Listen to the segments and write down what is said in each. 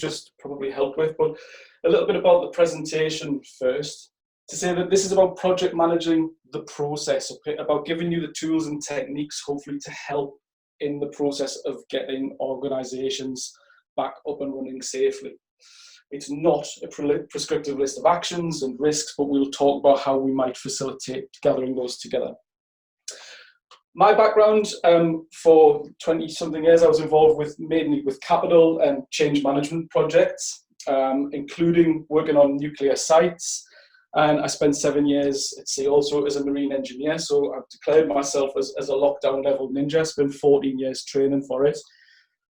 just probably help with, but a little bit about the presentation first. To say that this is about project managing the process, okay? About giving you the tools and techniques, hopefully, to help in the process of getting organizations back up and running safely. It's not a prescriptive list of actions and risks, but we'll talk about how we might facilitate gathering those together. My background, for 20-something years, I was involved mainly with capital and change management projects, including working on nuclear sites. And I spent 7 years at sea also as a marine engineer. So I've declared myself as a lockdown level ninja. Spent 14 years training for it.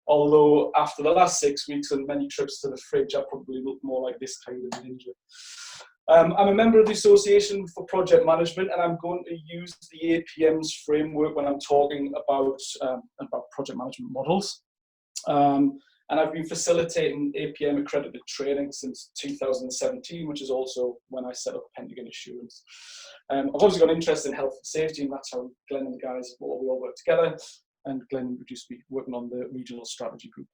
Although after the last 6 weeks and many trips to the fridge, I probably look more like this kind of ninja. I'm a member of the Association for Project Management, and I'm going to use the APM's framework when I'm talking about project management models. And I've been facilitating APM accredited training since 2017, which is also when I set up Pentagon Assurance. I've obviously got an interest in health and safety, and that's how Glenn and the guys, we all work together. And Glenn introduced me working on the regional strategy group.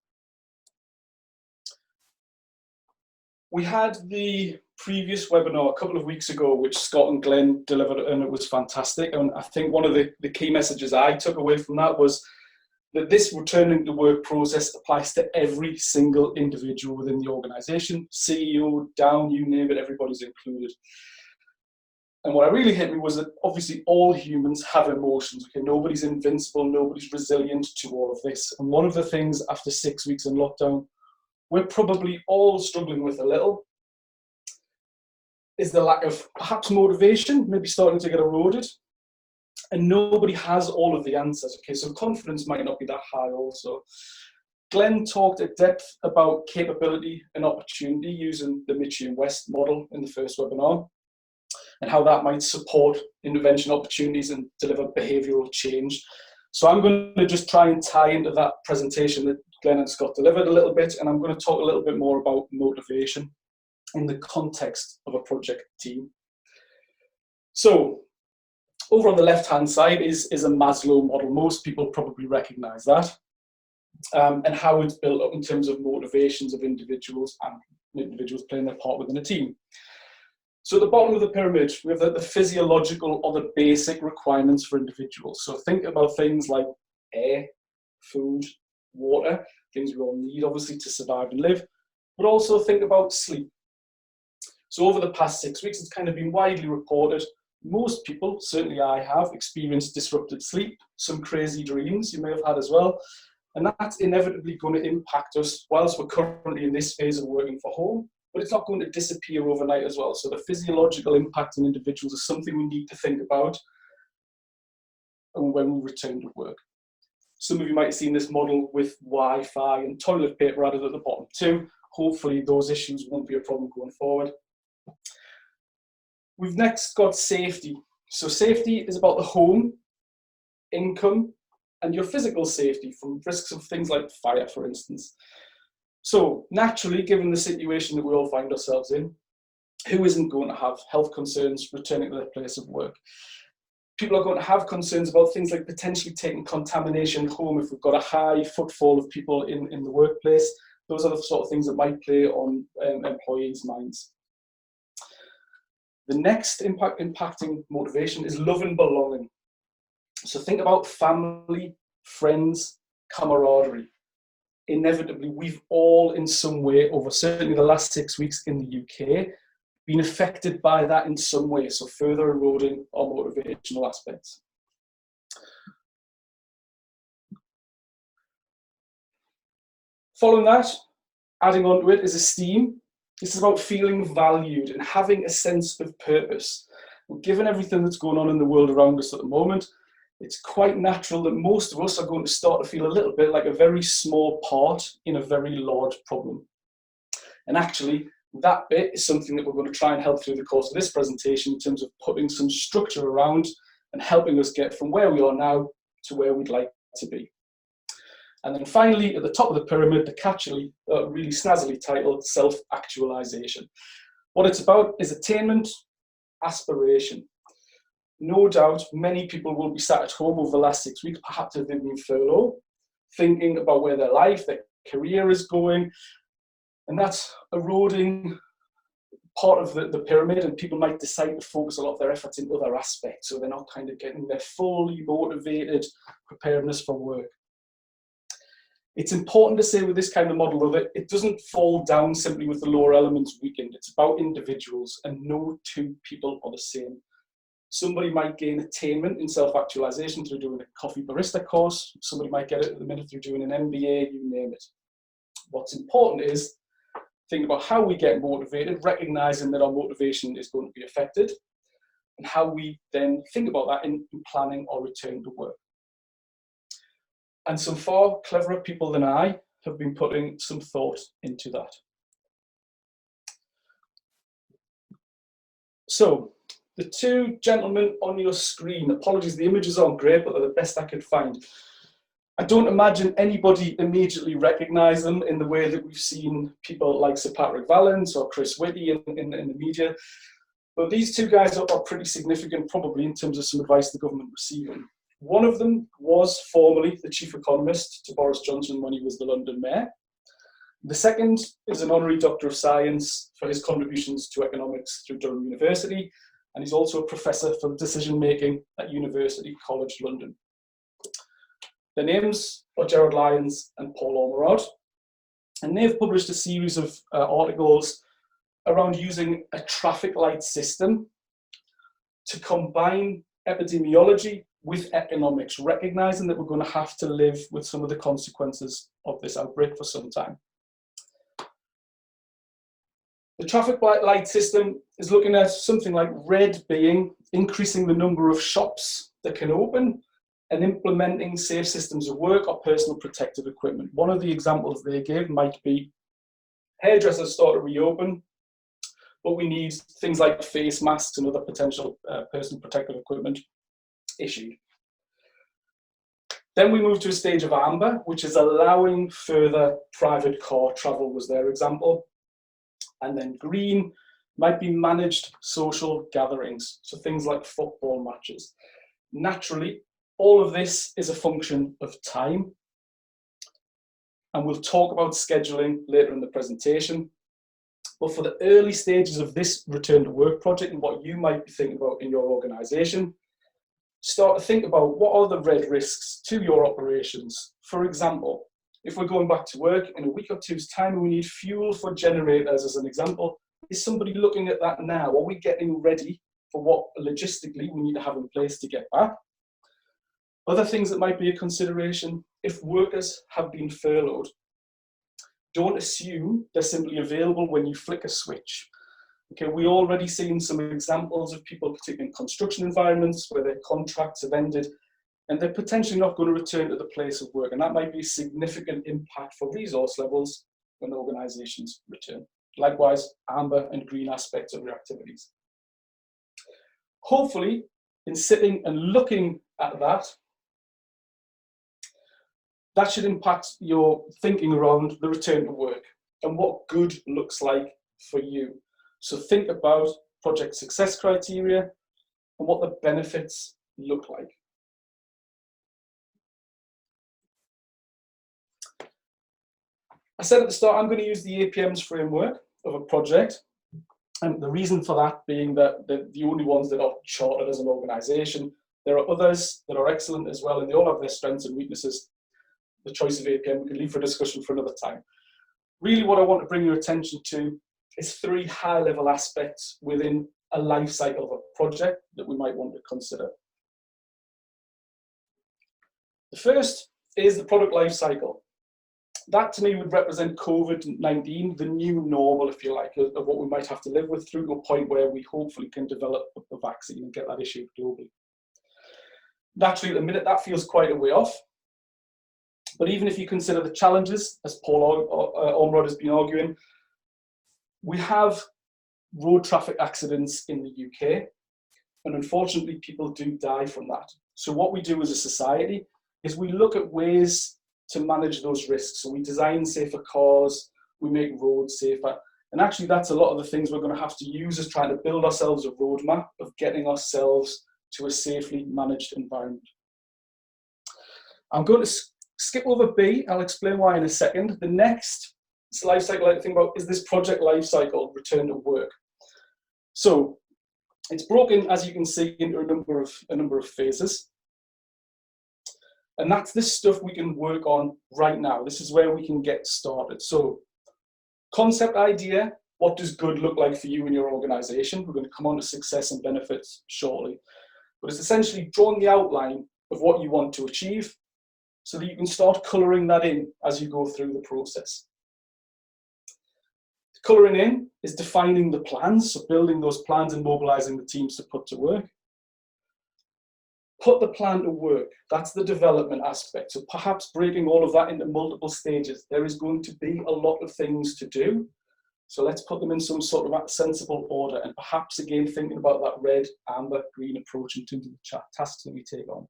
We had the previous webinar a couple of weeks ago, which Scott and Glenn delivered, and it was fantastic. And I think one of the key messages I took away from that was that this returning to work process applies to every single individual within the organization, CEO, down, you name it, everybody's included. And what really hit me was that obviously all humans have emotions. Okay, nobody's invincible, nobody's resilient to all of this. And one of the things after 6 weeks in lockdown, we're probably all struggling with a little, is the lack of perhaps motivation, maybe starting to get eroded. And nobody has all of the answers. Okay, so confidence might not be that high also. Glenn talked at depth about capability and opportunity using the Mitchie and West model in the first webinar, and how that might support intervention opportunities and deliver behavioural change. So I'm going to just try and tie into that presentation that Glenn and Scott delivered a little bit, and I'm going to talk a little bit more about motivation in the context of a project team. So over on the left-hand side is a Maslow model. Most people probably recognise that, and how it's built up in terms of motivations of individuals and individuals playing their part within a team. So at the bottom of the pyramid, we have the physiological or the basic requirements for individuals. So think about things like air, food, water, things we all need obviously to survive and live, but also think about sleep. So over the past 6 weeks, it's kind of been widely reported. Most people, certainly I have, experienced disrupted sleep, some crazy dreams you may have had as well. And that's inevitably going to impact us whilst we're currently in this phase of working from home, but it's not going to disappear overnight as well. So the physiological impact on individuals is something we need to think about when we return to work. Some of you might have seen this model with Wi-Fi and toilet paper added at the bottom too. Hopefully those issues won't be a problem going forward. We've next got safety. So safety is about the home, income, and your physical safety from risks of things like fire, for instance. So naturally, given the situation that we all find ourselves in, who isn't going to have health concerns returning to their place of work? People are going to have concerns about things like potentially taking contamination home if we've got a high footfall of people in the workplace. Those are the sort of things that might play on employees' minds. The next impacting motivation is love and belonging. So think about family, friends, camaraderie. Inevitably, we've all in some way, over certainly the last 6 weeks in the UK, been affected by that in some way, so further eroding our motivational aspects. Following that, adding on to it is esteem. This is about feeling valued and having a sense of purpose. And given everything that's going on in the world around us at the moment, it's quite natural that most of us are going to start to feel a little bit like a very small part in a very large problem. And actually, that bit is something that we're going to try and help through the course of this presentation in terms of putting some structure around and helping us get from where we are now to where we'd like to be. And then finally, at the top of the pyramid, the catchily, really snazzily titled self-actualization. What it's about is attainment, aspiration. No doubt, many people will be sat at home over the last 6 weeks, perhaps if they've been furloughed, thinking about where their life, their career is going, And that's eroding part of the pyramid, and people might decide to focus a lot of their efforts in other aspects, so they're not kind of getting their fully motivated preparedness for work. It's important to say with this kind of model, though, that it doesn't fall down simply with the lower elements weakened. It's about individuals, and no two people are the same. Somebody might gain attainment in self-actualization through doing a coffee barista course. Somebody might get it at the minute through doing an MBA, you name it. What's important is think about how we get motivated, recognizing that our motivation is going to be affected, and how we then think about that in planning our return to work. And some far cleverer people than I have been putting some thought into that. So, the two gentlemen on your screen, apologies, the images aren't great, but they're the best I could find. I don't imagine anybody immediately recognise them in the way that we've seen people like Sir Patrick Vallance or Chris Whitty in the media. But these two guys are pretty significant, probably, in terms of some advice the government receiving. One of them was formerly the chief economist to Boris Johnson when he was the London mayor. The second is an honorary Doctor of Science for his contributions to economics through Durham University, and he's also a professor for decision making at University College London. Their names are Gerard Lyons and Paul Ormerod, and they've published a series of articles around using a traffic light system to combine epidemiology with economics, recognizing that we're going to have to live with some of the consequences of this outbreak for some time. The traffic light system is looking at something like red being increasing the number of shops that can open and implementing safe systems of work or personal protective equipment. One of the examples they gave might be hairdressers start to reopen, but we need things like face masks and other potential personal protective equipment issued. Then we move to a stage of amber, which is allowing further private car travel, was their example. And then green might be managed social gatherings, so things like football matches. Naturally, all of this is a function of time, and we'll talk about scheduling later in the presentation. But for the early stages of this return to work project and what you might be thinking about in your organisation, start to think about what are the red risks to your operations. For example, if we're going back to work in a week or two's time and we need fuel for generators as an example, is somebody looking at that now? Are we getting ready for what logistically we need to have in place to get back? Other things that might be a consideration, if workers have been furloughed, don't assume they're simply available when you flick a switch. Okay, we're already seeing some examples of people, particularly in construction environments, where their contracts have ended and they're potentially not going to return to the place of work. And that might be a significant impact for resource levels when organizations return. Likewise, amber and green aspects of your activities. Hopefully, in sitting and looking at that, that should impact your thinking around the return to work and what good looks like for you. So think about project success criteria and what the benefits look like. I said at the start, I'm going to use the APM's framework of a project. And the reason for that being that they're the only ones that are chartered as an organization. There are others that are excellent as well, and they all have their strengths and weaknesses. The choice of APM we can leave for discussion for another time. Really what I want to bring your attention to is three high-level aspects within a life cycle of a project that we might want to consider. The first is the product life cycle. That to me would represent COVID-19, the new normal, if you like, of what we might have to live with through to a point where we hopefully can develop a vaccine and get that issued globally. Naturally, at the minute, that feels quite a way off. But even if you consider the challenges, as Paul Ormerod has been arguing, we have road traffic accidents in the UK, and unfortunately people do die from that. So what we do as a society is we look at ways to manage those risks. So we design safer cars, we make roads safer, and actually that's a lot of the things we're going to have to use as trying to build ourselves a roadmap of getting ourselves to a safely managed environment. I'm going to skip over B, I'll explain why in a second. The next This life cycle, I think about, is this project life cycle return to work. So it's broken, as you can see, into a number of phases. And that's the stuff we can work on right now. This is where we can get started. So concept idea, what does good look like for you and your organization? We're going to come on to success and benefits shortly. But it's essentially drawing the outline of what you want to achieve so that you can start coloring that in as you go through the process. Coloring in is defining the plans, so building those plans and mobilizing the teams to put to work. Put the plan to work, that's the development aspect. So perhaps breaking all of that into multiple stages. There is going to be a lot of things to do. So let's put them in some sort of sensible order, and perhaps again thinking about that red, amber, green approach in terms of the tasks that we take on.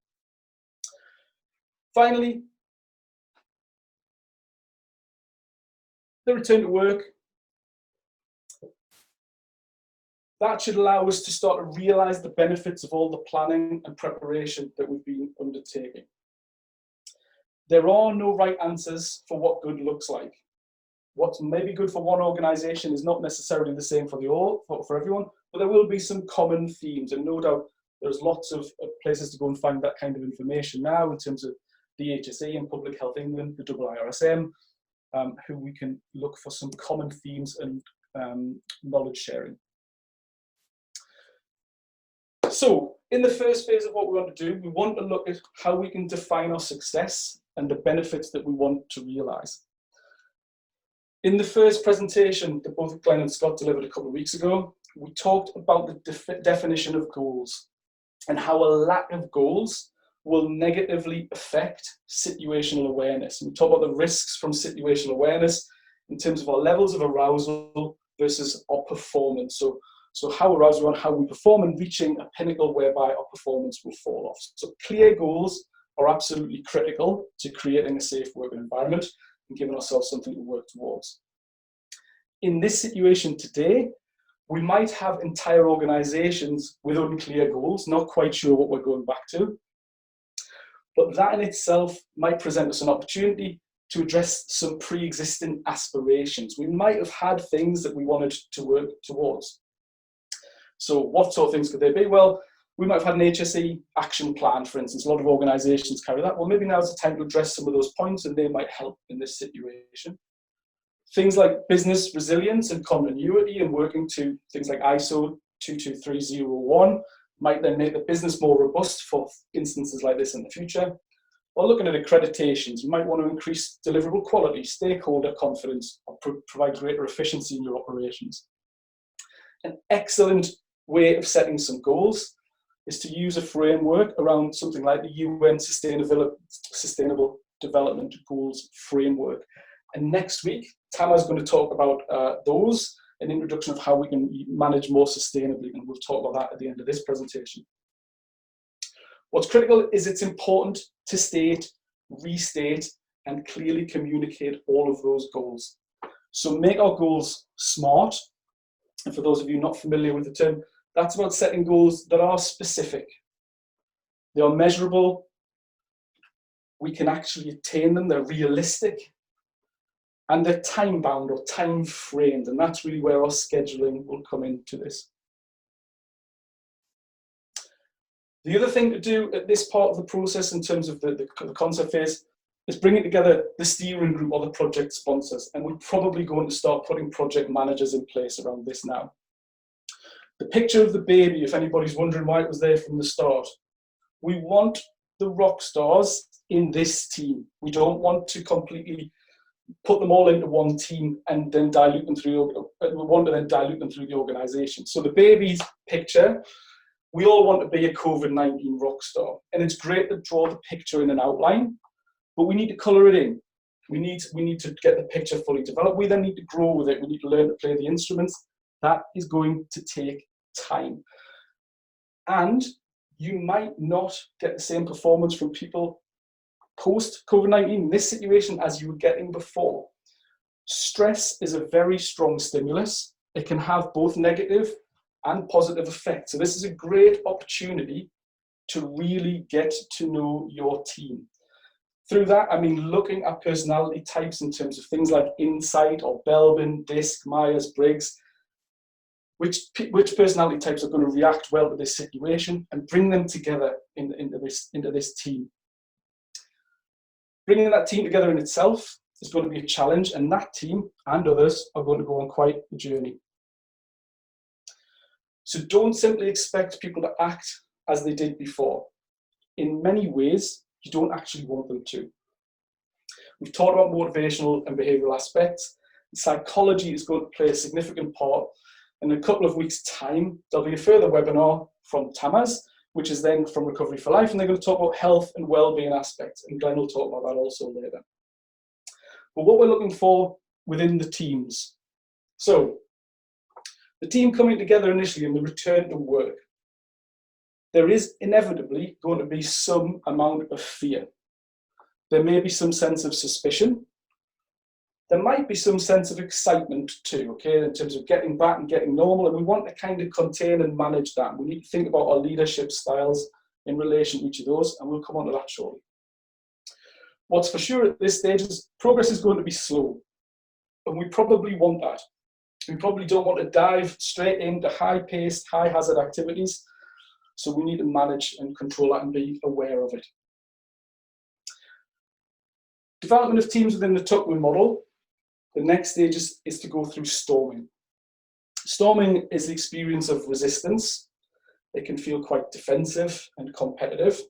Finally, the return to work. That should allow us to start to realize the benefits of all the planning and preparation that we've been undertaking. There are no right answers for what good looks like. What's maybe good for one organization is not necessarily the same for everyone, but there will be some common themes, and no doubt there's lots of places to go and find that kind of information now in terms of the HSE and Public Health England, the iirsm, who we can look for some common themes and knowledge sharing. So in the first phase of what we want to do, we want to look at how we can define our success and the benefits that we want to realize. In the first presentation that both Glenn and Scott delivered a couple of weeks ago, we talked about the definition of goals and how a lack of goals will negatively affect situational awareness. And we talked about the risks from situational awareness in terms of our levels of arousal versus our performance. So how aroused we are, how we perform, and reaching a pinnacle whereby our performance will fall off. So clear goals are absolutely critical to creating a safe working environment and giving ourselves something to work towards. In this situation today, we might have entire organizations with unclear goals, not quite sure what we're going back to. But that in itself might present us an opportunity to address some pre-existing aspirations. We might have had things that we wanted to work towards. So what sort of things could they be? Well, we might have had an HSE action plan, for instance. A lot of organizations carry that. Well, maybe now's the time to address some of those points, and they might help in this situation. Things like business resilience and continuity and working to things like ISO 22301 might then make the business more robust for instances like this in the future. Or looking at accreditations, you might want to increase deliverable quality, stakeholder confidence, or provide greater efficiency in your operations. An excellent way of setting some goals is to use a framework around something like the UN Sustainable Development Goals framework. And next week, Tama's going to talk about those, an introduction of how we can manage more sustainably, and we'll talk about that at the end of this presentation. What's critical is it's important to state, restate, and clearly communicate all of those goals. So make our goals SMART. And for those of you not familiar with the term, that's about setting goals that are specific. They are measurable. We can actually attain them. They're realistic. And they're time-bound or time-framed. And that's really where our scheduling will come into this. The other thing to do at this part of the process in terms of the concept phase is bringing together the steering group or the project sponsors. And we're probably going to start putting project managers in place around this now. The picture of the baby, if anybody's wondering why it was there from the start, we want the rock stars in this team. We don't want to completely put them all into one team and then dilute them through. We want to then dilute them through the organization. So the baby's picture, we all want to be a COVID-19 rock star. And it's great to draw the picture in an outline, but we need to color it in. We need to get the picture fully developed. We then need to grow with it. We need to learn to play the instruments. That is going to take time. And you might not get the same performance from people post-COVID-19 in this situation as you were getting before. Stress is a very strong stimulus. It can have both negative and positive effects. So this is a great opportunity to really get to know your team. Through that, I mean looking at personality types in terms of things like Insight or Belbin, DISC, Myers-Briggs, which personality types are going to react well to this situation, and bring them together into this team. Bringing that team together in itself is going to be a challenge, and that team and others are going to go on quite a journey. So don't simply expect people to act as they did before. In many ways, you don't actually want them to. We've talked about motivational and behavioural aspects. Psychology is going to play a significant part. In a couple of weeks' time, there'll be a further webinar from Tamaz, which is then from Recovery for Life, and they're going to talk about health and well-being aspects, and Glenn will talk about that also later. But what we're looking for within the teams. So, the team coming together initially and the return to work. There is inevitably going to be some amount of fear. There may be some sense of suspicion. There might be some sense of excitement too, okay, in terms of getting back and getting normal, and we want to kind of contain and manage that. We need to think about our leadership styles in relation to each of those, and we'll come on to that shortly. What's for sure at this stage is progress is going to be slow, and we probably want that. We probably don't want to dive straight into high-paced, high-hazard activities, so we need to manage and control that and be aware of it. Development of teams within the Tuckman model. The next stage is to go through storming. Storming is the experience of resistance. It can feel quite defensive and competitive.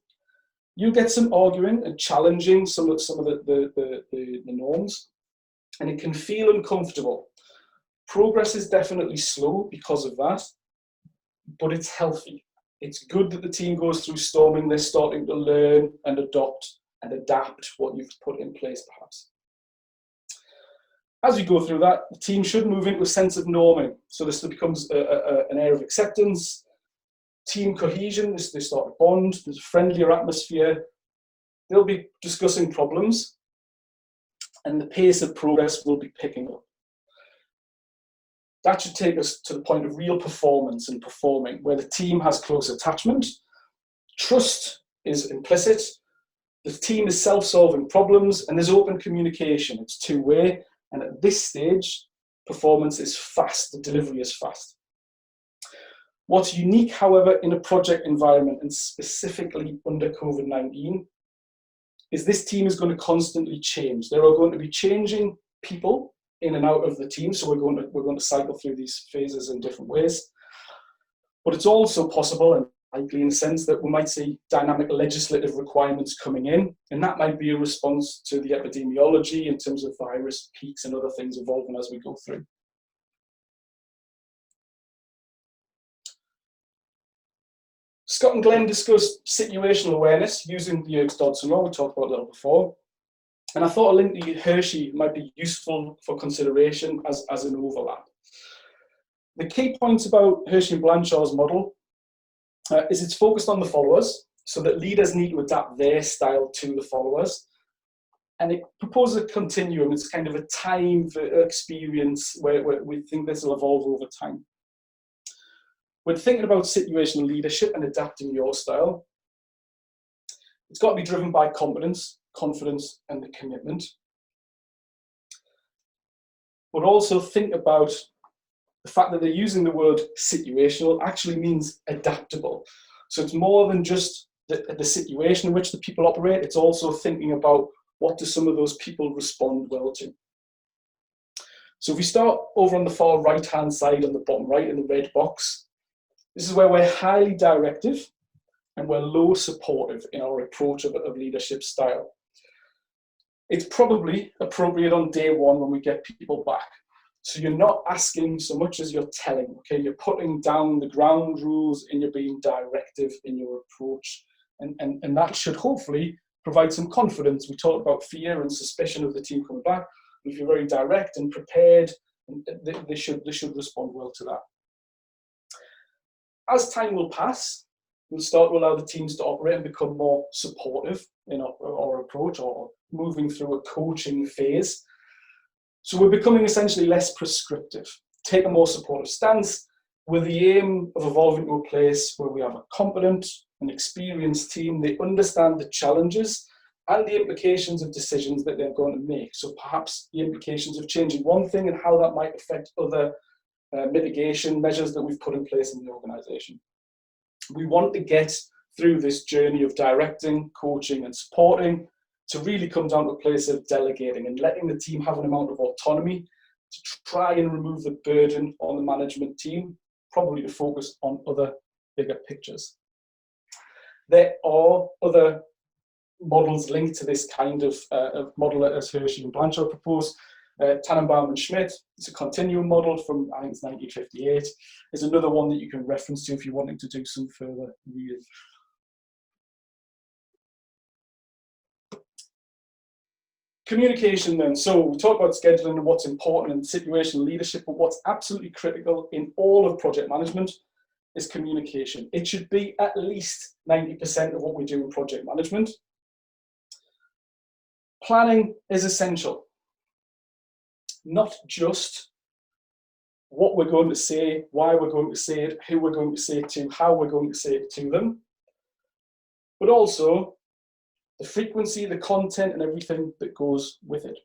You get some arguing and challenging some of the norms, and it can feel uncomfortable. Progress is definitely slow because of that, but it's healthy. It's good that the team goes through storming. They're starting to learn and adopt and adapt what you've put in place, perhaps. As you go through that, the team should move into a sense of norming. So this becomes an area of acceptance, team cohesion, they start to bond, there's a friendlier atmosphere. They'll be discussing problems, and the pace of progress will be picking up. That should take us to the point of real performance and performing, where the team has close attachment, trust is implicit, the team is self-solving problems, and there's open communication. It's two-way, and at this stage, performance is fast, the delivery is fast. What's unique, however, in a project environment, and specifically under COVID-19, is this team is going to constantly change. There are going to be changing people in and out of the team, so we're going to cycle through these phases in different ways. But it's also possible, and likely in the sense that we might see dynamic legislative requirements coming in, and that might be a response to the epidemiology in terms of virus peaks and other things evolving as we go through. Scott and Glenn discussed situational awareness using the Yerkes-Dodson law. We talked about a little before. And I thought a link to Hershey might be useful for consideration as an overlap. The key points about Hershey and Blanchard's model is it's focused on the followers, so that leaders need to adapt their style to the followers. And it proposes a continuum. It's kind of a time experience where we think this will evolve over time. When thinking about situational leadership and adapting your style, it's got to be driven by competence, confidence, and the commitment. But also think about the fact that they're using the word situational actually means adaptable. So it's more than just the situation in which the people operate, it's also thinking about what do some of those people respond well to. So if we start over on the far right-hand side on the bottom right in the red box, this is where we're highly directive and we're low supportive in our approach of leadership style. It's probably appropriate on day one when we get people back. So you're not asking so much as you're telling, okay? You're putting down the ground rules and you're being directive in your approach. And that should hopefully provide some confidence. We talked about fear and suspicion of the team coming back. If you're very direct and prepared, they should respond well to that. As time will pass, we'll start to allow the teams to operate and become more supportive in our approach, or moving through a coaching phase. So we're becoming essentially less prescriptive, take a more supportive stance with the aim of evolving to a place where we have a competent and experienced team. They understand the challenges and the implications of decisions that they're going to make. So perhaps the implications of changing one thing and how that might affect other mitigation measures that we've put in place in the organisation. We want to get through this journey of directing, coaching and supporting to really come down to a place of delegating and letting the team have an amount of autonomy to try and remove the burden on the management team, probably to focus on other bigger pictures. There are other models linked to this kind of model as Hershey and Blanchard proposed. Tannenbaum and Schmidt, it's a continuum model from, I think it's 1958. There's another one that you can reference to if you're wanting to do some further reading. Communication then. So we talk about scheduling and what's important in situational leadership, but what's absolutely critical in all of project management is communication. It should be at least 90% of what we do in project management. Planning is essential. Not just what we're going to say, why we're going to say it, who we're going to say it to, how we're going to say it to them, but also the frequency, the content, and everything that goes with it.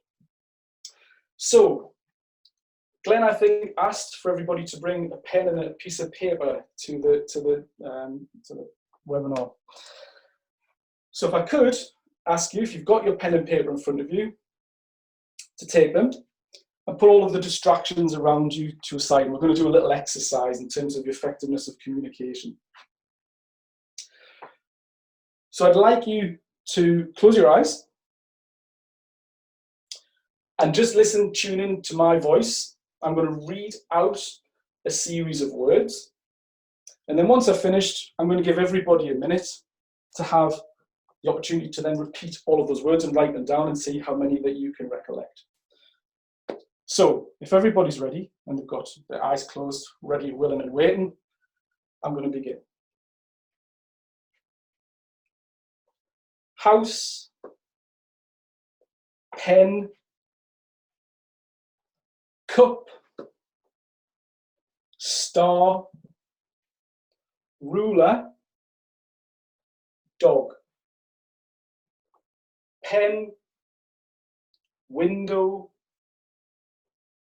So, Glenn, I think, asked for everybody to bring a pen and a piece of paper to the webinar. So if I could ask you, if you've got your pen and paper in front of you, to take them and put all of the distractions around you to a side. And we're going to do a little exercise in terms of the effectiveness of communication. So I'd like you to close your eyes and just listen, tune in to my voice. I'm going to read out a series of words. And then once I've finished, I'm going to give everybody a minute to have the opportunity to then repeat all of those words and write them down and see how many that you can recollect. So if everybody's ready and they've got their eyes closed, ready, willing and waiting, I'm going to begin. House, pen, cup, star, ruler, dog, pen, window,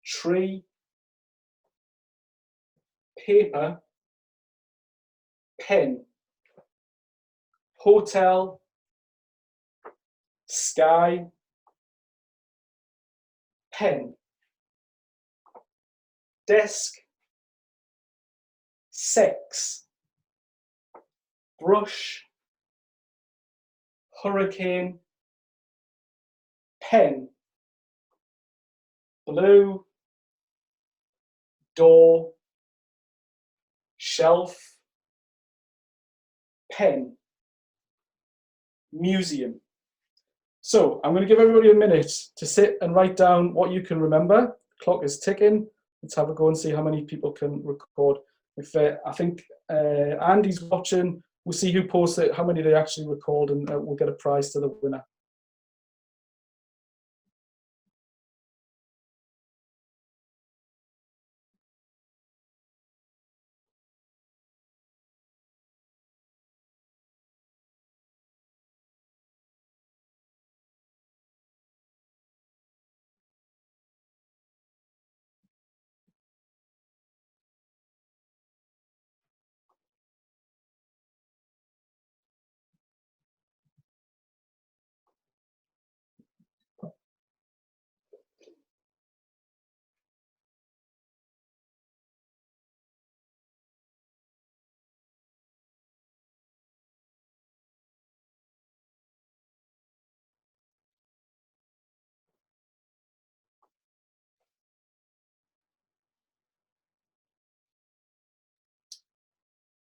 tree, paper, pen, hotel, sky, pen, desk, sex, brush, hurricane, pen, blue, door, shelf, pen, museum. So I'm going to give everybody a minute to sit and write down what you can remember. The clock is ticking. Let's have a go and see how many people can record. If I think Andy's watching, we'll see who posts it, how many they actually record, and we'll get a prize to the winner.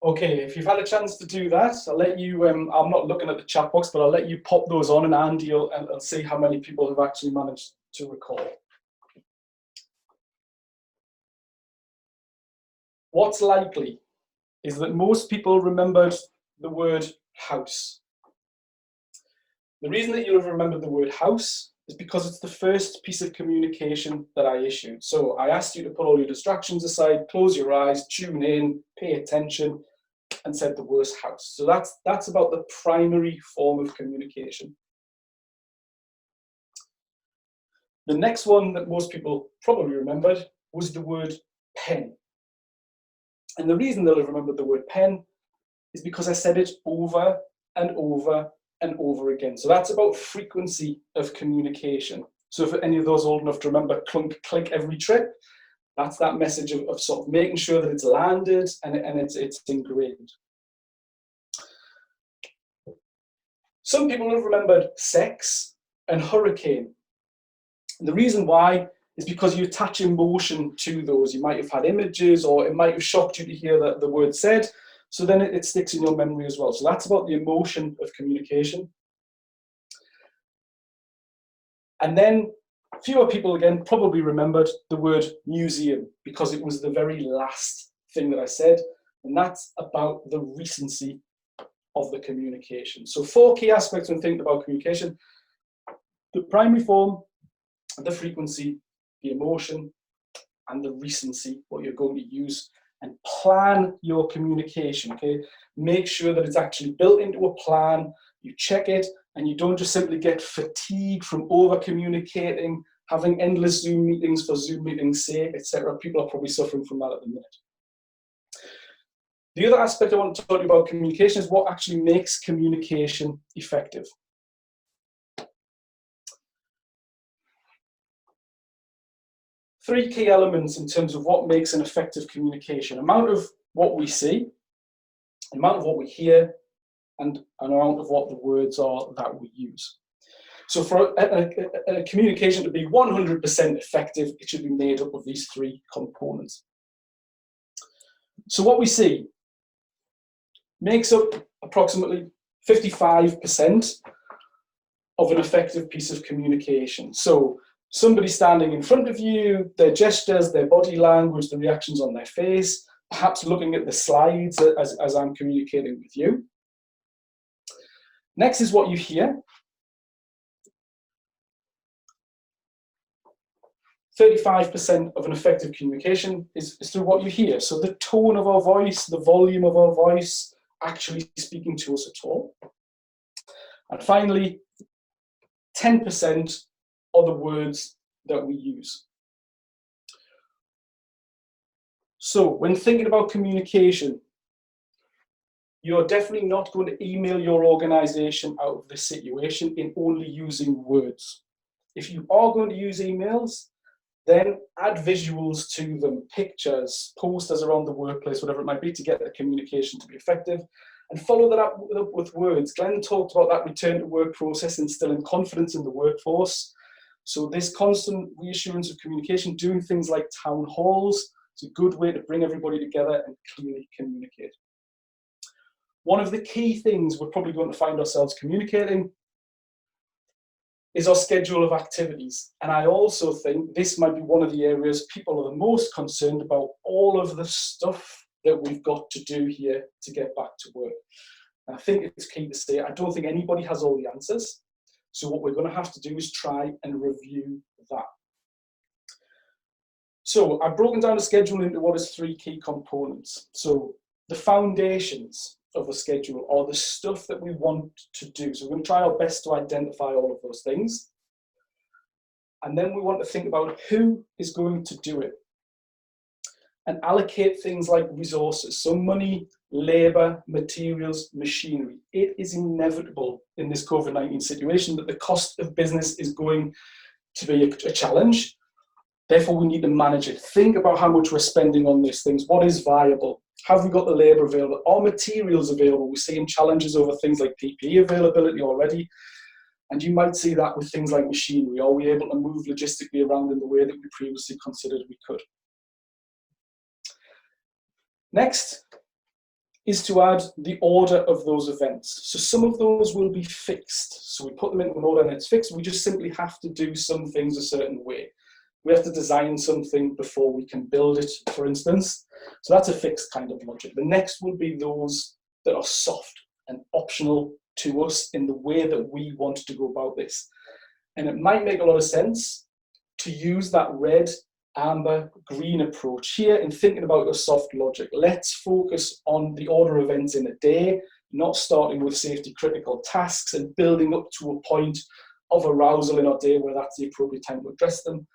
Okay, if you've had a chance to do that, I'll let you, I'm not looking at the chat box, but I'll let you pop those on, and Andy will see how many people have actually managed to recall. What's likely is that most people remembered the word house. The reason that you'll have remembered the word house is because it's the first piece of communication that I issued. So I asked you to put all your distractions aside, close your eyes, tune in, pay attention, and said the word house. So that's about the primary form of communication. The next one that most people probably remembered was the word pen. And the reason they'll have remembered the word pen is because I said it over and over and over again. So that's about frequency of communication. So for any of those old enough to remember clunk, click every trip, that's that message of sort of making sure that it's landed and it's ingrained. Some people have remembered sex and hurricane. And the reason why is because you attach emotion to those. You might have had images, or it might have shocked you to hear that the word said. So then it sticks in your memory as well. So that's about the emotion of communication. And then fewer people, again, probably remembered the word museum because it was the very last thing that I said. And that's about the recency of the communication. So 4 key aspects when thinking about communication: the primary form, the frequency, the emotion, and the recency, what you're going to use. And plan your communication, okay? Make sure that it's actually built into a plan. You check it, and you don't just simply get fatigued from over-communicating, having endless Zoom meetings for Zoom meetings' sake, etc. People are probably suffering from that at the minute. The other aspect I want to talk to you about communication is what actually makes communication effective. Three key elements in terms of what makes an effective communication: amount of what we see, amount of what we hear, and an amount of what the words are that we use. So for a communication to be 100% effective, it should be made up of these 3 components. So what we see makes up approximately 55% of an effective piece of communication. So somebody standing in front of you, their gestures, their body language, the reactions on their face, perhaps looking at the slides as I'm communicating with you. Next is what you hear. 35% of an effective communication is through what you hear. So the tone of our voice, the volume of our voice, actually speaking to us at all. And finally, 10% are the words that we use. So when thinking about communication, you're definitely not going to email your organization out of this situation in only using words. If you are going to use emails, then add visuals to them, pictures, posters around the workplace, whatever it might be, to get the communication to be effective. And follow that up with words. Glenn talked about that return to work process, instilling confidence in the workforce. So this constant reassurance of communication, doing things like town halls, is a good way to bring everybody together and clearly communicate. One of the key things we're probably going to find ourselves communicating is our schedule of activities. And I also think this might be one of the areas people are the most concerned about, all of the stuff that we've got to do here to get back to work. And I think it's key to say, I don't think anybody has all the answers. So what we're going to have to do is try and review that. So I've broken down the schedule into what is 3 key components. So the foundations of a schedule are the stuff that we want to do. So we're going to try our best to identify all of those things. And then we want to think about who is going to do it and allocate things like resources. So money, labor, materials, machinery. It is inevitable in this COVID-19 situation that the cost of business is going to be a challenge. Therefore, we need to manage it. Think about how much we're spending on these things. What is viable? Have we got the labor available? Are materials available? We're seeing challenges over things like PPE availability already. And you might see that with things like machinery. Are we able to move logistically around in the way that we previously considered we could? Next is to add the order of those events. So some of those will be fixed. So we put them into an order and it's fixed. We just simply have to do some things a certain way. We have to design something before we can build it, for instance. So that's a fixed kind of logic. The next will be those that are soft and optional to us in the way that we want to go about this. And it might make a lot of sense to use that red, amber, green approach here in thinking about your soft logic. Let's focus on the order of events in a day, not starting with safety critical tasks and building up to a point of arousal in our day where that's the appropriate time to address them,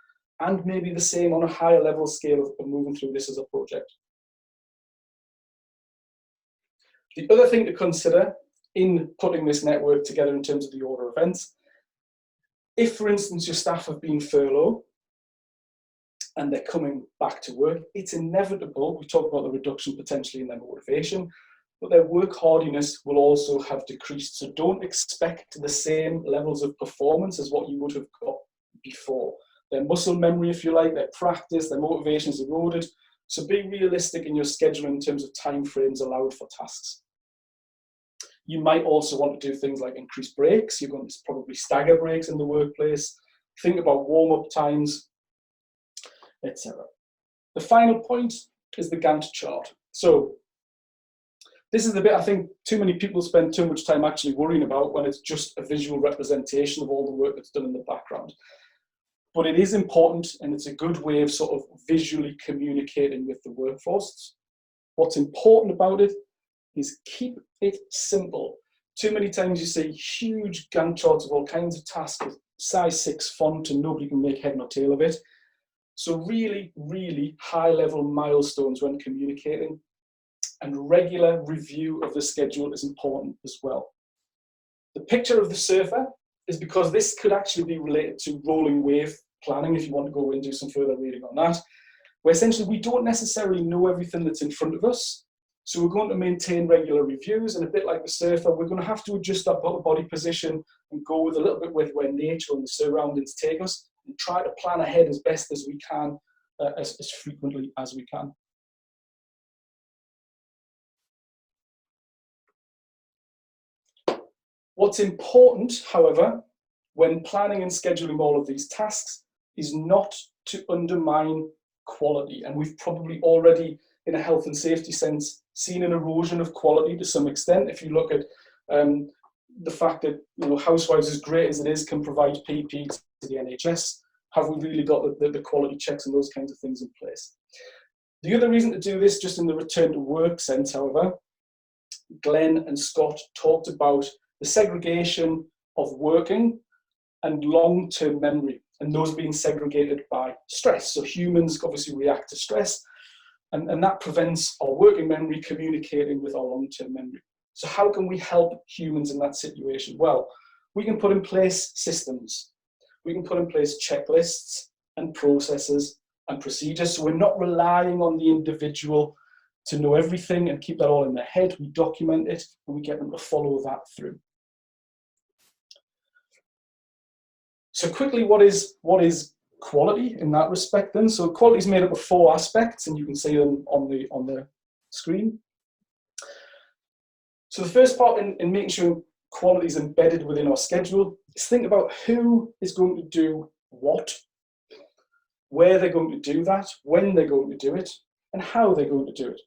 and maybe the same on a higher level scale of moving through this as a project. The other thing to consider in putting this network together in terms of the order of events, if, for instance, your staff have been furloughed and they're coming back to work, it's inevitable, we talk about the reduction potentially in their motivation, but their work hardiness will also have decreased. So don't expect the same levels of performance as what you would have got before. Their muscle memory, if you like, their practice, their motivation is eroded. So be realistic in your scheduling in terms of timeframes allowed for tasks. You might also want to do things like increase breaks. You're going to probably stagger breaks in the workplace. Think about warm-up times, etc. The final point is the Gantt chart. So this is the bit I think too many people spend too much time actually worrying about when it's just a visual representation of all the work that's done in the background. But it is important, and it's a good way of sort of visually communicating with the workforce. What's important about it is keep it simple. Too many times you see huge Gantt charts of all kinds of tasks with size 6 font and nobody can make head nor tail of it. So really, really high level milestones when communicating, and regular review of the schedule is important as well. The picture of the surfer is because this could actually be related to rolling wave planning if you want to go and do some further reading on that, where essentially we don't necessarily know everything that's in front of us. So we're going to maintain regular reviews, and a bit like the surfer, we're going to have to adjust our body position and go with a little bit with where nature and the surroundings take us, and try to plan ahead as best as we can, as frequently as we can. What's important, however, when planning and scheduling all of these tasks is not to undermine quality. And we've probably already, in a health and safety sense, seen an erosion of quality to some extent. If you look at the fact that, you know, Housewives, as great as it is, can provide PP to the NHS, have we really got the quality checks and those kinds of things in place? The other reason to do this, just in the return to work sense, however, Glenn and Scott talked about the segregation of working and long-term memory, and those being segregated by stress. So humans obviously react to stress, and that prevents our working memory communicating with our long-term memory. So how can we help humans in that situation? Well, we can put in place systems. We can put in place checklists and processes and procedures. So we're not relying on the individual to know everything and keep that all in their head. We document it and we get them to follow that through. So quickly, what is quality in that respect then? So quality is made up of 4 aspects, and you can see them on the screen. So the first part in making sure quality is embedded within our schedule is think about who is going to do what, where they're going to do that, when they're going to do it, and how they're going to do it.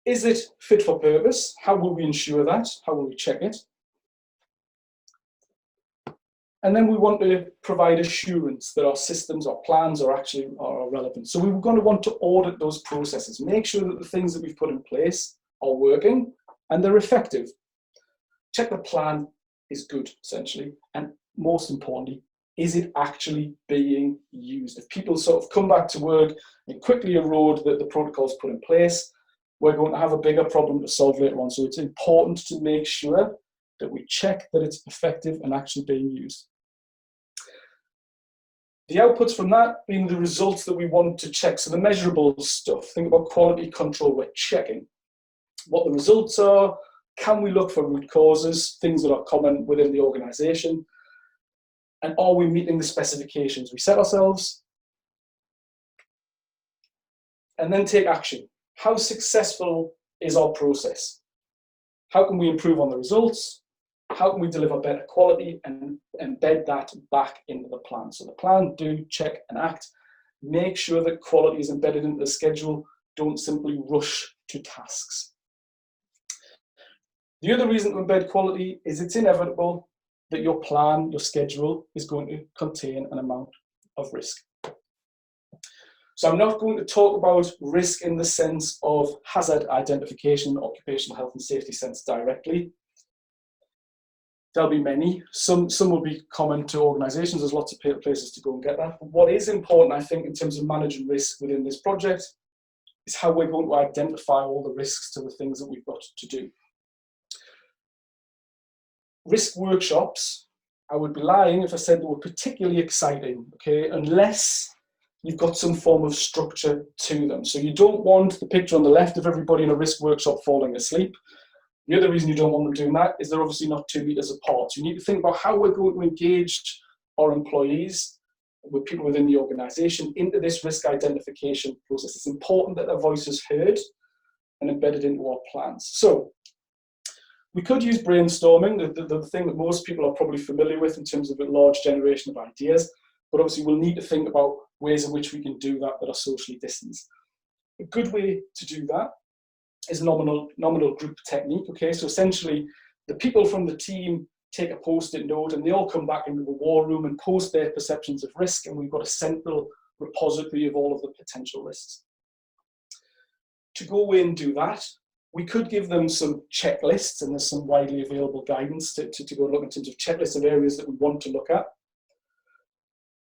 Is it fit for purpose? How will we ensure that? How will we check it? And then we want to provide assurance that our systems, our plans are relevant. So we're going to want to audit those processes, make sure that the things that we've put in place are working and they're effective. Check the plan is good, essentially. And most importantly, is it actually being used? If people sort of come back to work and quickly erode the protocols put in place, we're going to have a bigger problem to solve later on. So it's important to make sure that we check that it's effective and actually being used. The outputs from that being the results that we want to check. So the measurable stuff, think about quality control, we're checking what the results are. Can we look for root causes, things that are common within the organization? And are we meeting the specifications we set ourselves? And then take action. How successful is our process? How can we improve on the results? How can we deliver better quality and embed that back into the plan? So the plan, do, check, and act. Make sure that quality is embedded into the schedule. Don't simply rush to tasks. The other reason to embed quality is it's inevitable that your plan, your schedule, is going to contain an amount of risk. So I'm not going to talk about risk in the sense of hazard identification, occupational health and safety sense directly. There'll be many. Some will be common to organisations. There's lots of places to go and get that. But what is important, I think, in terms of managing risk within this project is how we're going to identify all the risks to the things that we've got to do. Risk workshops, I would be lying if I said they were particularly exciting, okay, unless you've got some form of structure to them. So you don't want the picture on the left of everybody in a risk workshop falling asleep. The other reason you don't want them doing that is they're obviously not 2 meters apart. So you need to think about how we're going to engage our employees, with people within the organisation, into this risk identification process. It's important that their voice is heard and embedded into our plans. So we could use brainstorming, the thing that most people are probably familiar with in terms of a large generation of ideas, but obviously we'll need to think about ways in which we can do that that are socially distanced. A good way to do that is nominal group technique, okay? So essentially, the people from the team take a post-it note and they all come back into the war room and post their perceptions of risk, and we've got a central repository of all of the potential risks. To go away and do that, we could give them some checklists, and there's some widely available guidance to go and look in terms of checklists of areas that we want to look at.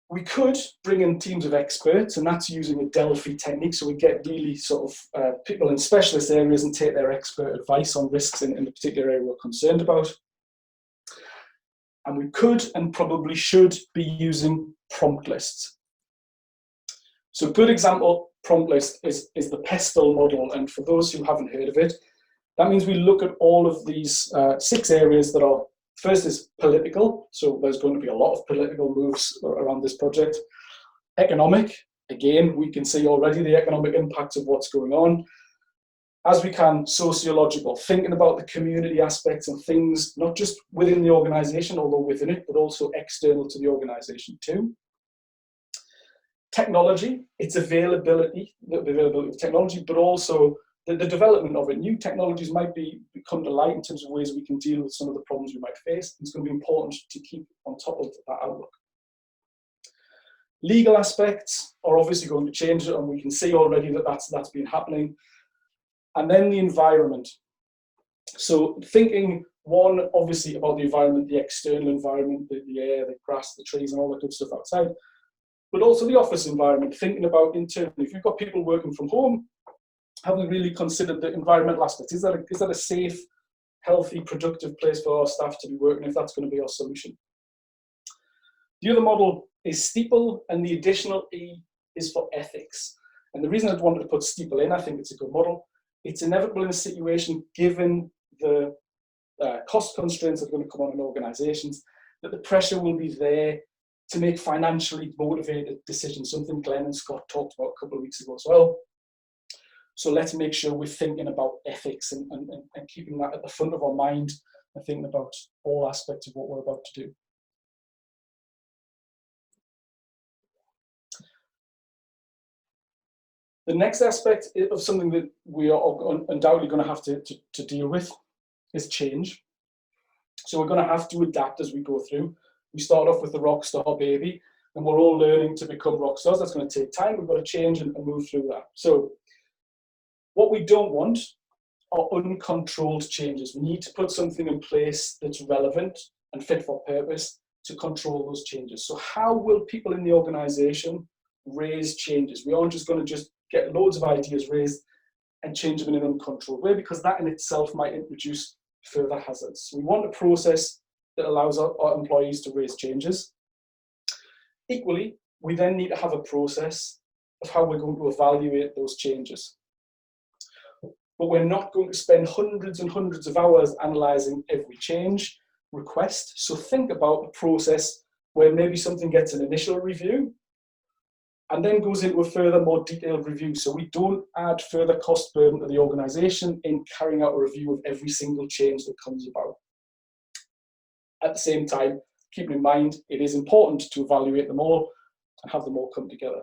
We could bring in teams of experts, and that's using a Delphi technique. So we get really sort of people in specialist areas and take their expert advice on risks in the particular area we're concerned about. And we could and probably should be using prompt lists. So a good example prompt list is the PESTLE model. And for those who haven't heard of it, that means we look at all of these 6 areas that are, first is political. So there's going to be a lot of political moves around this project. Economic, again, we can see already the economic impacts of what's going on. As we can, sociological, thinking about the community aspects and things, not just within the organisation, although within it, but also external to the organisation too. Technology, its availability, the availability of technology, but also the development of it. New technologies might come to light in terms of ways we can deal with some of the problems we might face. It's going to be important to keep on top of that outlook. Legal aspects are obviously going to change, and we can see already that that's been happening. And then the environment. So thinking, one, obviously about the environment, the external environment, the air, the grass, the trees, and all that good stuff outside, but also the office environment, thinking about internally. If you've got people working from home, have we really considered the environmental aspects? Is that a safe, healthy, productive place for our staff to be working, if that's going to be our solution? The other model is STEEPLE, and the additional E is for ethics. And the reason I wanted to put STEEPLE in, I think it's a good model. It's inevitable in a situation, given the cost constraints that are going to come on in organisations, that the pressure will be there to make financially motivated decisions, something Glenn and Scott talked about a couple of weeks ago as well. So let's make sure we're thinking about ethics and keeping that at the front of our mind and thinking about all aspects of what we're about to do. The next aspect of something that we are undoubtedly going to have to deal with is change. So we're going to have to adapt as we go through. We start off with the rock star baby, and we're all learning to become rock stars. That's going to take time. We've got to change and move through that. So what we don't want are uncontrolled changes. We need to put something in place that's relevant and fit for purpose to control those changes. So how will people in the organisation raise changes? We aren't just going to get loads of ideas raised and change them in an uncontrolled way, because that in itself might introduce further hazards. So we want a process that allows our employees to raise changes. Equally, we then need to have a process of how we're going to evaluate those changes. But we're not going to spend hundreds and hundreds of hours analysing every change request. So think about a process where maybe something gets an initial review and then goes into a further, more detailed review. So we don't add further cost burden to the organisation in carrying out a review of every single change that comes about. At the same time, keep in mind, it is important to evaluate them all and have them all come together.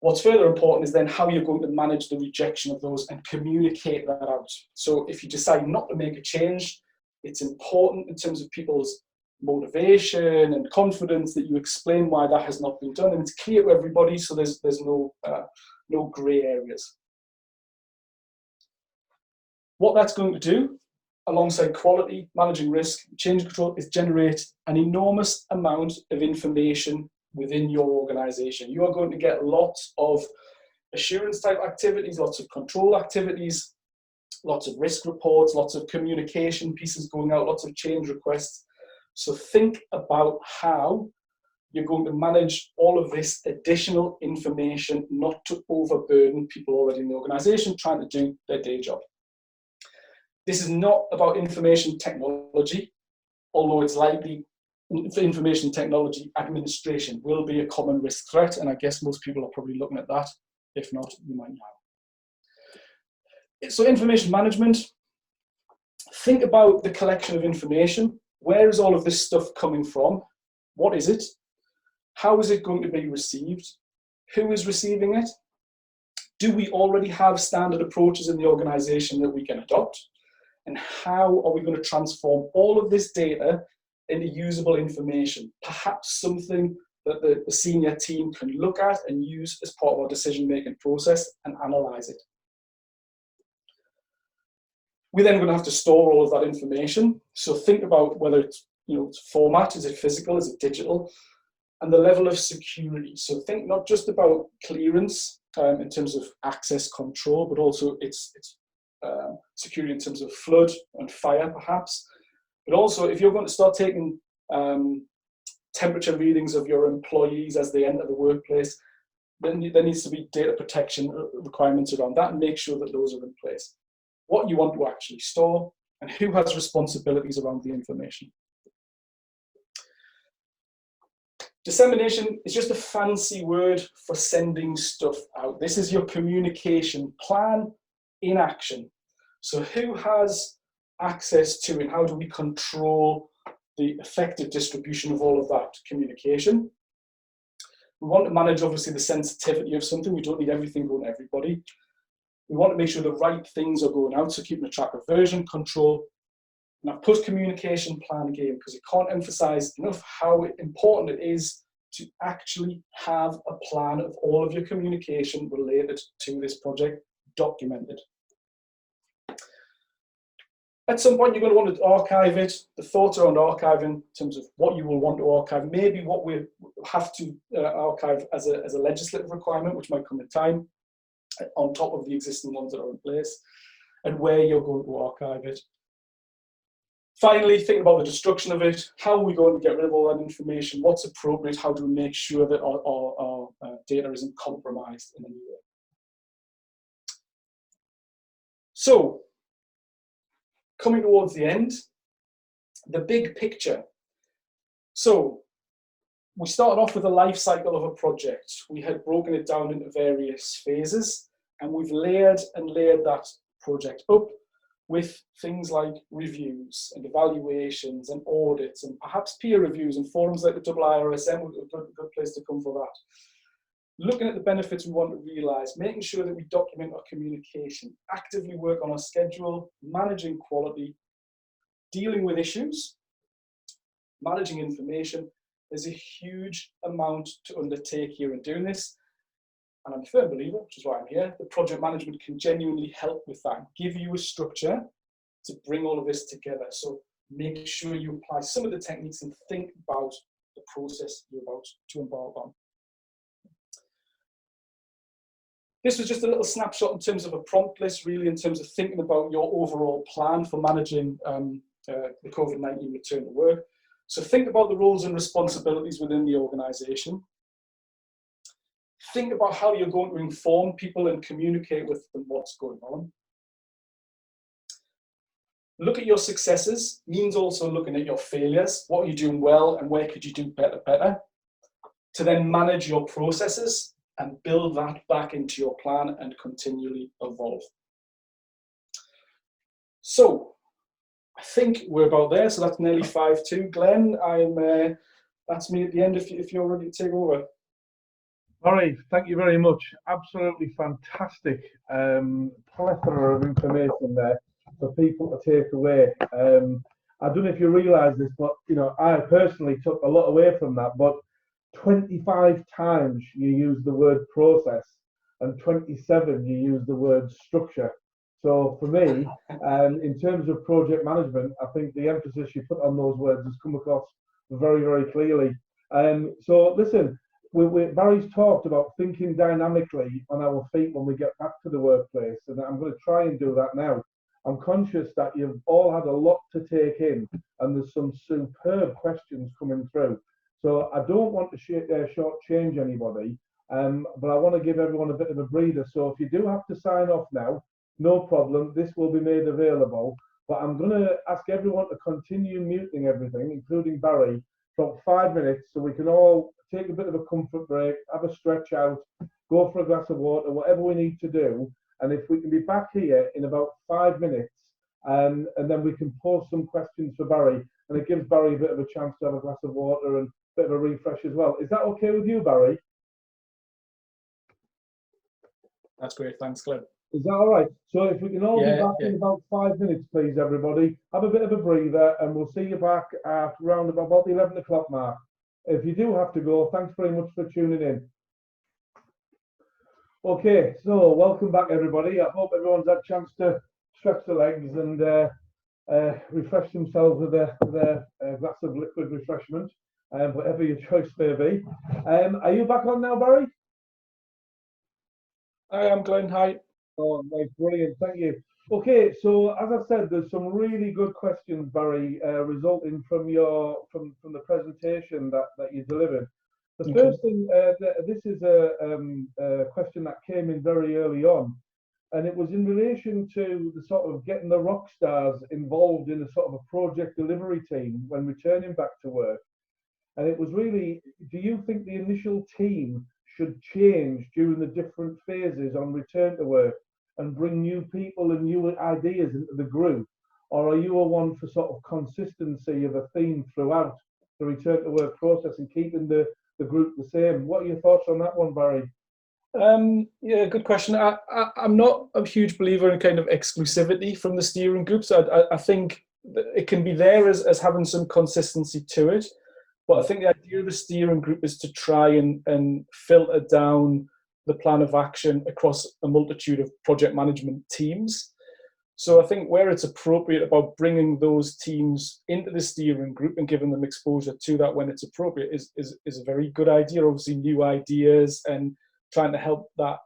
What's further important is then how you're going to manage the rejection of those and communicate that out. So if you decide not to make a change, it's important in terms of people's motivation and confidence that you explain why that has not been done, and it's clear to everybody, so there's no grey areas. What that's going to do alongside quality, managing risk, change control, is generate an enormous amount of information within your organization. You are going to get lots of assurance type activities, lots of control activities, lots of risk reports, lots of communication pieces going out, lots of change requests. So think about how you're going to manage all of this additional information, not to overburden people already in the organization trying to do their day job. This is not about information technology, although it's likely information technology administration will be a common risk threat, and I guess most people are probably looking at that. If not, you might now. So information management, think about the collection of information. Where is all of this stuff coming from? What is it? How is it going to be received? Who is receiving it? Do we already have standard approaches in the organization that we can adopt? And how are we going to transform all of this data into usable information? Perhaps something that the senior team can look at and use as part of our decision-making process and analyze it. We're then going to have to store all of that information. So think about whether it's, format, is it physical, is it digital, and the level of security. So think not just about clearance in terms of access control, but also its security in terms of flood and fire, perhaps. But also, if you're going to start taking temperature readings of your employees as they enter the workplace, then there needs to be data protection requirements around that, and make sure that those are in place. What you want to actually store, and who has responsibilities around the information. Dissemination is just a fancy word for sending stuff out. This is your communication plan in action. So who has access to, and how do we control the effective distribution of all of that communication? We want to manage, obviously, the sensitivity of something. We don't need everything going to everybody. We want to make sure the right things are going out, so keeping a track of version control. And I've put communication plan again because I can't emphasize enough how important it is to actually have a plan of all of your communication related to this project documented. At some point, you're going to want to archive it. The thoughts around archiving in terms of what you will want to archive, maybe what we have to archive as a legislative requirement, which might come in time, on top of the existing ones that are in place, and where you're going to archive it. Finally, think about the destruction of it. How are we going to get rid of all that information? What's appropriate? How do we make sure that our data isn't compromised in any way? So, coming towards the end, the big picture. So, we started off with a life cycle of a project. We had broken it down into various phases, and we've layered and layered that project up with things like reviews and evaluations and audits and perhaps peer reviews and forums like the iirsm, a good place to come for that. Looking at the benefits we want to realise, making sure that we document our communication, actively work on our schedule, managing quality, dealing with issues, managing information. There's a huge amount to undertake here in doing this. And I'm a firm believer, which is why I'm here, that project management can genuinely help with that, give you a structure to bring all of this together. So make sure you apply some of the techniques and think about the process you're about to embark on. This was just a little snapshot in terms of a prompt list, really in terms of thinking about your overall plan for managing the COVID-19 return to work. So think about the roles and responsibilities within the organisation. Think about how you're going to inform people and communicate with them what's going on. Look at your successes, means also looking at your failures. What are you doing well and where could you do better? To then manage your processes and build that back into your plan and continually evolve. So I think we're about there. So that's nearly 5-2. Glenn, that's me at the end if you're ready to take over. All right, thank you very much. Absolutely fantastic plethora of information there for people to take away. I don't know if you realise this, but I personally took a lot away from that. But 25 times you use the word process, and 27 you use the word structure. So for me, in terms of project management, I think the emphasis you put on those words has come across very, very clearly. So listen, Barry's talked about thinking dynamically on our feet when we get back to the workplace, and I'm going to try and do that now. I'm conscious that you've all had a lot to take in, and there's some superb questions coming through. So I don't want to shortchange anybody, but I want to give everyone a bit of a breather. So if you do have to sign off now, no problem. This will be made available. But I'm going to ask everyone to continue muting everything, including Barry, for 5 minutes so we can all take a bit of a comfort break, have a stretch out, go for a glass of water, whatever we need to do. And if we can be back here in about 5 minutes, and then we can pose some questions for Barry, and it gives Barry a bit of a chance to have a glass of water and a bit of a refresh as well. Is that okay with you, Barry? That's great. Thanks, Glenn. Is that all right? So if we can all be back in about 5 minutes, please, everybody. Have a bit of a breather, and we'll see you back at around about the 11 o'clock mark. If you do have to go, thanks very much for tuning in. Okay, so welcome back, everybody. I hope everyone's had a chance to stretch their legs and refresh themselves with a glass of liquid refreshment, whatever your choice may be. Are you back on now, Barry? I am, Glenn. Hi. Oh, nice, brilliant, thank you. Okay, so as I said, there's some really good questions, Barry, resulting from the presentation that you delivered. The first thing, this is a question that came in very early on, and it was in relation to the sort of getting the rock stars involved in a sort of a project delivery team when returning back to work. And it was really, do you think the initial team should change during the different phases on return to work and bring new people and new ideas into the group? Or are you a one for sort of consistency of a theme throughout the return to work process and keeping the group the same? What are your thoughts on that one, Barry? Yeah, good question. I'm not a huge believer in kind of exclusivity from the steering group. So I think it can be there as having some consistency to it. But I think the idea of the steering group is to try and filter down the plan of action across a multitude of project management teams. So I think where it's appropriate about bringing those teams into the steering group and giving them exposure to that when it's appropriate is a very good idea. Obviously, new ideas and trying to help that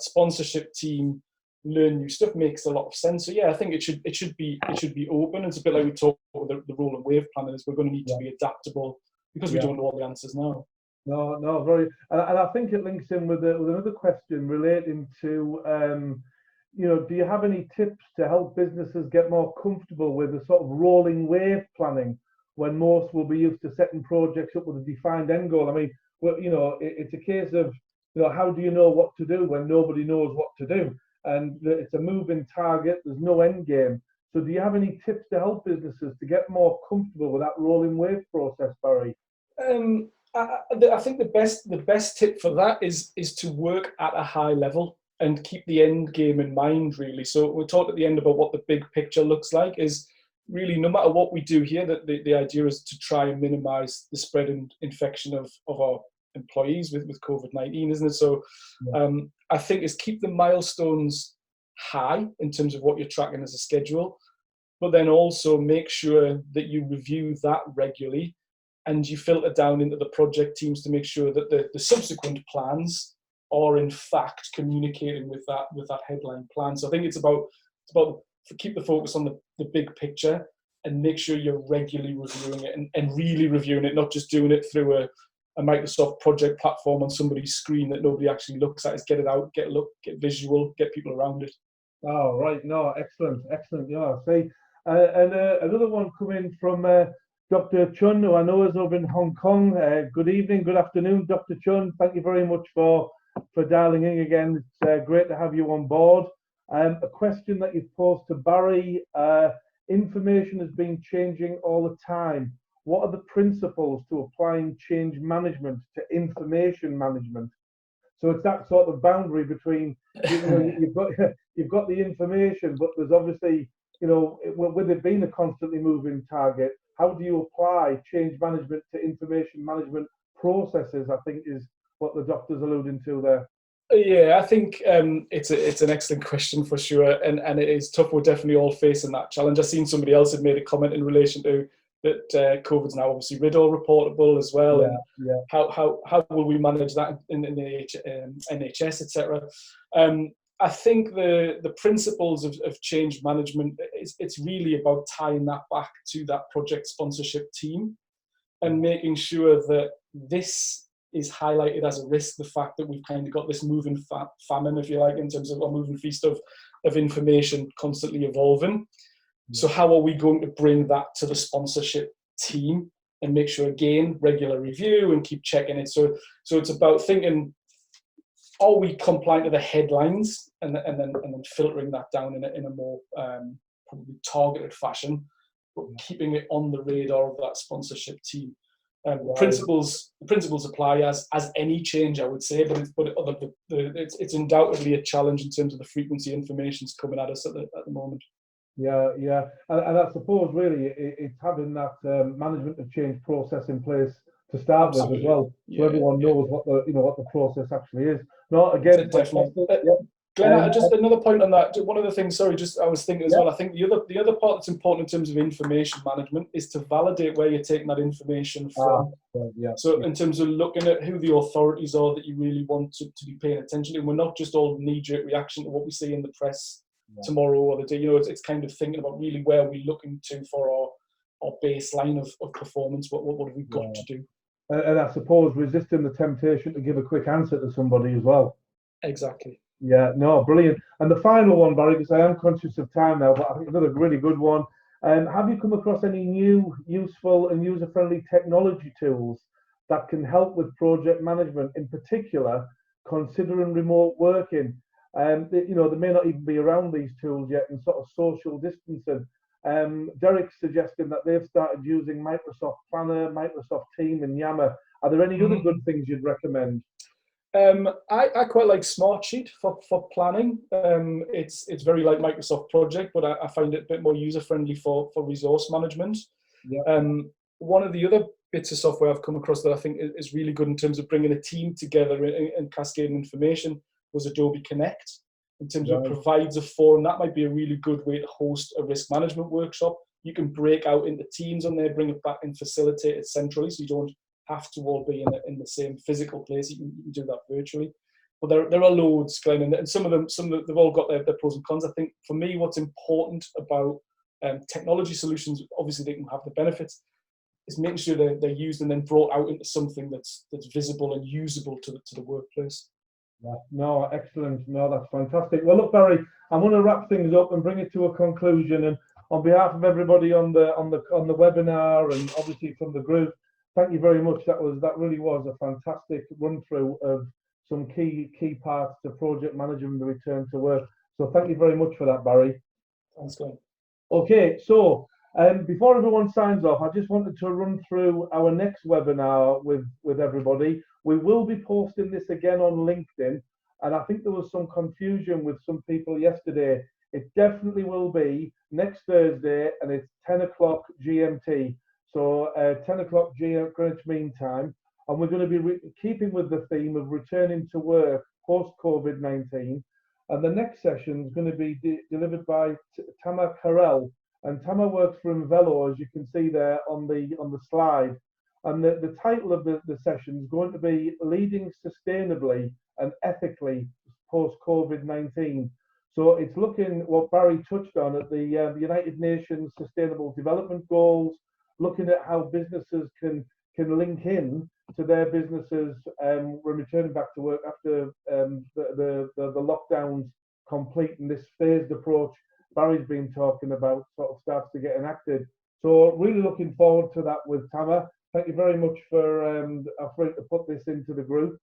sponsorship team learn new stuff makes a lot of sense. So yeah, I think it should be open. It's a bit like we talked about the role and wave planning is we're going to need to be adaptable because we don't know all the answers now. No, very, and I think it links in with another question relating to, do you have any tips to help businesses get more comfortable with the sort of rolling wave planning when most will be used to setting projects up with a defined end goal? I mean, it's a case of, how do you know what to do when nobody knows what to do? And it's a moving target, there's no end game. So do you have any tips to help businesses to get more comfortable with that rolling wave process, Barry? I think the best tip for that is to work at a high level and keep the end game in mind, really. So we talked at the end about what the big picture looks like is really no matter what we do here, that the idea is to try and minimize the spread and infection of our employees with COVID-19, isn't it? So I think is keep the milestones high in terms of what you're tracking as a schedule, but then also make sure that you review that regularly and you filter down into the project teams to make sure that the subsequent plans are in fact communicating with that headline plan. So I think it's about keep the focus on the big picture and make sure you're regularly reviewing it and really reviewing it, not just doing it through a Microsoft project platform on somebody's screen that nobody actually looks at. Is get it out, get visual, get people around it. Oh, right. No, excellent. Yeah, see. And another one coming from Dr. Chun, who I know is over in Hong Kong. Good evening, good afternoon, Dr. Chun. Thank you very much for dialing in again. It's great to have you on board. A question that you've posed to Barry. Information has been changing all the time. What are the principles to applying change management to information management? So it's that sort of boundary between, you've got the information, but there's obviously, with it being a constantly moving target, how do you apply change management to information management processes, I think is what the doctor's alluding to there. Yeah, I think it's an excellent question for sure, and it is tough. We're definitely all facing that challenge. I've seen somebody else had made a comment in relation to that COVID's now obviously RIDDLE reportable as well, Yeah, and yeah, how will we manage that in the NHS, etc. I think the principles of change management, it's really about tying that back to that project sponsorship team and making sure that this is highlighted as a risk, the fact that we've kind of got this moving famine, if you like, in terms of a moving feast of information constantly evolving. So how are we going to bring that to the sponsorship team and make sure, again, regular review and keep checking it. So it's about thinking, are we compliant to the headlines, and then filtering that down in a more probably targeted fashion, but keeping it on the radar of that sponsorship team. The principles apply as any change, I would say, but it's undoubtedly a challenge in terms of the frequency information's coming at us at the moment. Yeah, yeah, and I suppose really it's having that management of change process in place to start with as well, so everyone knows what the process actually is. No, again, definitely. Yeah. Glenn, just another point on that. One of the things, sorry, just I was thinking as well. I think the other part that's important in terms of information management is to validate where you're taking that information from. So in terms of looking at who the authorities are that you really want to be paying attention to, and we're not just all knee-jerk reaction to what we see in the press tomorrow or the day. It's kind of thinking about really where we're looking to for our baseline of performance. What have we got to do? And I suppose resisting the temptation to give a quick answer to somebody as well. Exactly. Yeah, no, brilliant. And the final one, Barry, because I am conscious of time now, but I think another really good one. Have you come across any new, useful and user-friendly technology tools that can help with project management, in particular, considering remote working? They may not even be around these tools yet, and sort of social distancing. Derek's suggesting that they've started using Microsoft Planner, Microsoft Team, and Yammer. Are there any other good things you'd recommend? I quite like Smartsheet for planning. It's very like Microsoft Project, but I find it a bit more user friendly for resource management. One of the other bits of software I've come across that I think is really good in terms of bringing a team together and cascading information was Adobe Connect. In terms of provides a forum, that might be a really good way to host a risk management workshop. You can break out into teams on there, bring it back and facilitate it centrally, so you don't have to all be in the same physical place. You can do that virtually. But there are loads, Glenn, and some of them they've all got their pros and cons. I think for me, what's important about technology solutions, obviously they can have the benefits, is making sure they're used and then brought out into something that's visible and usable to the workplace. Yeah, no, excellent. No, that's fantastic. Well, look, Barry, I want to wrap things up and bring it to a conclusion. And on behalf of everybody on the webinar, and obviously from the group, thank you very much. That really was a fantastic run through of some key parts to project management and the return to work. So thank you very much for that, Barry. Thanks, Glenn. Okay, so before everyone signs off, I just wanted to run through our next webinar with everybody. We will be posting this again on LinkedIn, and I think there was some confusion with some people yesterday. It definitely will be next Thursday, and it's 10 o'clock GMT. So 10 o'clock Greenwich Mean Time, and we're going to be keeping with the theme of returning to work post-COVID-19. And the next session is going to be delivered by Tama Carell, and Tama works for Invelo, as you can see there on the slide. And the title of the session is going to be Leading Sustainably and Ethically Post-COVID-19. So it's looking what Barry touched on at the United Nations Sustainable Development Goals, looking at how businesses can link in to their businesses when returning back to work after the lockdowns complete, and this phased approach Barry's been talking about sort of starts to get enacted. So really looking forward to that with Tama. Thank you very much for offering to put this into the group.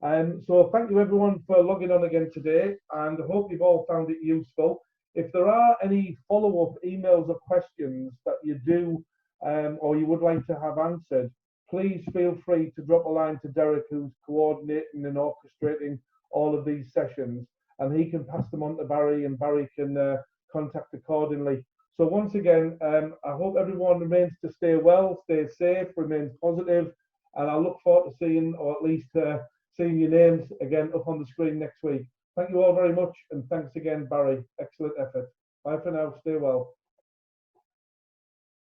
So thank you everyone for logging on again today, and I hope you've all found it useful. If there are any follow-up emails or questions that you do or you would like to have answered, please feel free to drop a line to Derek, who's coordinating and orchestrating all of these sessions, and he can pass them on to Barry, and Barry can contact accordingly. So once again, I hope everyone remains to stay well, stay safe, remains positive, and I look forward to seeing, or at least seeing your names again up on the screen next week. Thank you all very much, and thanks again, Barry. Excellent effort. Bye for now. Stay well.